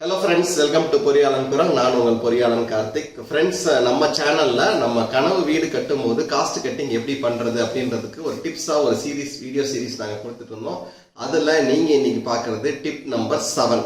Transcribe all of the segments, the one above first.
Hello friends, welcome to Poriyalan kural. நான் உங்கள் பொறியாளன் Karthik. Friends, நம்ம சேனல்ல நம்ம கனவு வீடு கட்டும்போது காஸ்ட் கட்டிங் எப்படி பண்றது அப்படின்றதுக்கு ஒரு டிப்ஸா ஒரு வீடியோ சீரிஸ் நாங்க கொடுத்துட்டு இருந்தோம். அதுல நீங்க இன்னைக்கு பார்க்கிறது டிப் நம்பர் 7.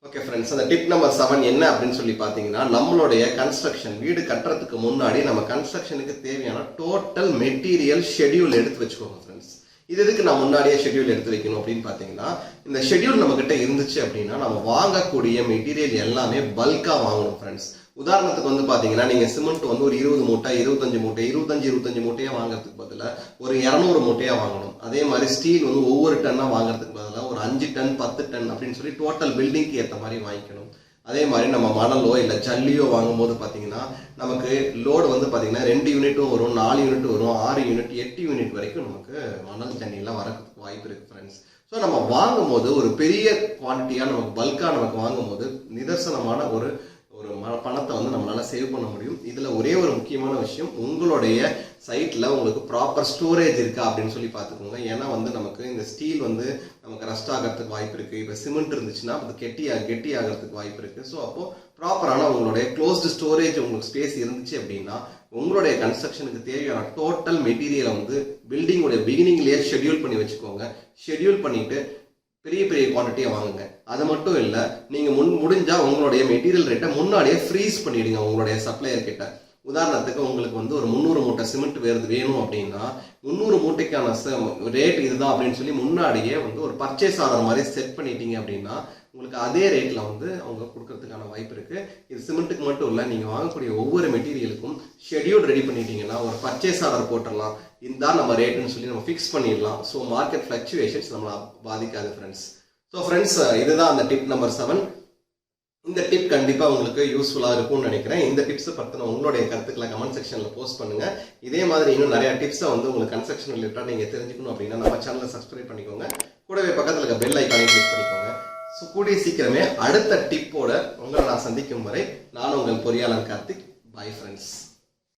ஓகே ஃப்ரெண்ட்ஸ், அந்த டிப் நம்பர் 7 என்ன அப்படின்னு சொல்லி பாத்தீங்கன்னா, நம்மளுடைய கன்ஸ்ட்ரக்ஷன் வீடு கட்டுறதுக்கு முன்னாடி நம்ம கன்ஸ்ட்ரக்ஷனுக்கு தேவையான டோட்டல் மெட்டீரியல் ஷெட்யூல் எடுத்து வச்சுக்கோங்க ஃப்ரெண்ட்ஸ். இது எதுக்கு நான் முன்னாடியே ஷெட்யூல் எடுத்து வைக்கணும் அப்படின்னு பார்த்தீங்கன்னா, இந்த ஷெட்யூல் நம்ம கிட்ட இருந்துச்சு அப்படின்னா நம்ம வாங்கக்கூடிய மெட்டீரியல் எல்லாமே பல்கா வாங்கணும் ஃப்ரெண்ட்ஸ். உதாரணத்துக்கு வந்து பாத்தீங்கன்னா, நீங்க சிமெண்ட் வந்து ஒரு 20 மூட்டை 25 மூட்டை 25 மூட்டையா வாங்குறதுக்கு பதிலா ஒரு 200 மூட்டையா வாங்கணும். அதே மாதிரி ஸ்டீல் வந்து ஒவ்வொரு டன்னா வாங்குறதுக்கு பதிலா ஒரு 5 டன் 10 டன் அப்படின்னு சொல்லி டோட்டல் பில்டிங்க்கு ஏற்ற மாதிரி வாங்கிக்கணும். அதே மாதிரி நம்ம மணலோ இல்ல ஜல்லியோ வாங்கும்போது பாத்தீங்கன்னா, நமக்கு லோடு வந்து பாத்தீங்கன்னா 2 யூனிட்டும் வரும், 4 யூனிட் வரும், 6 யூனிட் 8 யூனிட் வரைக்கும் நமக்கு மணல் ஜல்லி எல்லாம் வரதுக்கு வாய்ப்பு இருக்கு ஃப்ரெண்ட்ஸ். ஸோ நம்ம வாங்கும் போது ஒரு பெரிய குவான்டிட்டியா நமக்கு பல்கா நமக்கு வாங்கும் போது நிதர்சனமான ஒரு பணத்தை வந்து நம்மளால சேவ் பண்ண முடியும். இதுல ஒரே ஒரு முக்கியமான விஷயம், உங்களுடைய சைட்ல உங்களுக்கு ப்ராப்பர் ஸ்டோரேஜ் இருக்கா அப்படின்னு சொல்லி பாத்துக்கோங்க. ஏன்னா வந்து நமக்கு இந்த ஸ்டீல் வந்து நமக்கு ரஸ்ட் ஆகிறதுக்கு வாய்ப்பு இருக்கு. இப்ப சிமெண்ட் இருந்துச்சுன்னா அது கெட்டி ஆகிறதுக்கு வாய்ப்பு இருக்கு. ஸோ அப்போ ப்ராப்பரான உங்களுடைய க்ளோஸ்டு ஸ்டோரேஜ் உங்களுக்கு ஸ்பேஸ் இருந்துச்சு அப்படின்னா உங்களுடைய கன்ஸ்ட்ரக்ஷனுக்கு தேவையான டோட்டல் மெட்டீரியலை வந்து பில்டிங்கோட பிகினிங்லயே ஷெட்யூல் பண்ணி வச்சுக்கோங்க. ஷெட்யூல் பண்ணிட்டு பெரிய குவான்டிட்டியா வாங்குங்க. அது மட்டும் இல்ல, நீங்க முடிஞ்சா உங்களுடைய மெட்டீரியல் ரேட்டை முன்னாடியே ஃப்ரீஸ் பண்ணிடுங்க உங்களுடைய சப்ளையர் கிட்ட. உதாரணத்துக்கு உங்களுக்கு வந்து ஒரு 300 மூட்டை சிமெண்ட் வேணும் அப்படின்னா 300 மூட்டைக்கான ரேட் இதுதான் அப்படின்னு சொல்லி முன்னாடியே வந்து ஒரு பர்ச்சேஸ் ஆர்டர் மாதிரி செட் பண்ணிட்டீங்க அப்படின்னா உங்களுக்கு அதே ரேட்ல வந்து அவங்க கொடுக்கறதுக்கான வாய்ப்பு இருக்கு. இது சிமெண்ட்டுக்கு மட்டும் இல்ல, நீங்க வாங்கக்கூடிய ஒவ்வொரு மெட்டீரியலுக்கும் ஷெட்யூல் ரெடி பண்ணிட்டீங்கன்னா ஒரு பர்ச்சேஸ் ஆர்டர் போட்டுடலாம். இதுதான் நம்ம ரேட்னு சொல்லி நம்ம ஃபிக்ஸ் பண்ணிடலாம். ஸோ மார்க்கெட் ஃபிளக்சுவேஷன்ஸ் நம்மளை பாதிக்காது ஃப்ரெண்ட்ஸ். ஸோ ஃப்ரெண்ட்ஸ், இதுதான் அந்த டிப் நம்பர் 7. இந்த டிப் கண்டிப்பா உங்களுக்கு யூஸ்ஃபுல்லா இருக்கும்னு நினைக்கிறேன். இந்த டிப்ஸ் பத்தின உங்களுடைய கருத்துக்களை கமெண்ட் செக்ஷன்ல போஸ்ட் பண்ணுங்க. இதே மாதிரி இன்னும் நிறைய டிப்ஸை வந்து உங்களுக்கு கன்ஸ்ட்ரக்ஷன் ரிலேட்டடா நீங்க தெரிஞ்சுக்கணும் அப்படின்னா நம்ம சேனலை சப்ஸ்கிரைப் பண்ணிக்கோங்க. கூடவே பக்கத்துல இருக்க பெல் ஐக்கானை கிளிக் பண்ணிக்கோங்க. ஸோ கூடிய சீக்கிரமே அடுத்த டிப்போட உங்களை நான் சந்திக்கும் வரை நான் உங்கள் பொறியாளன் கார்த்திக். Bye friends.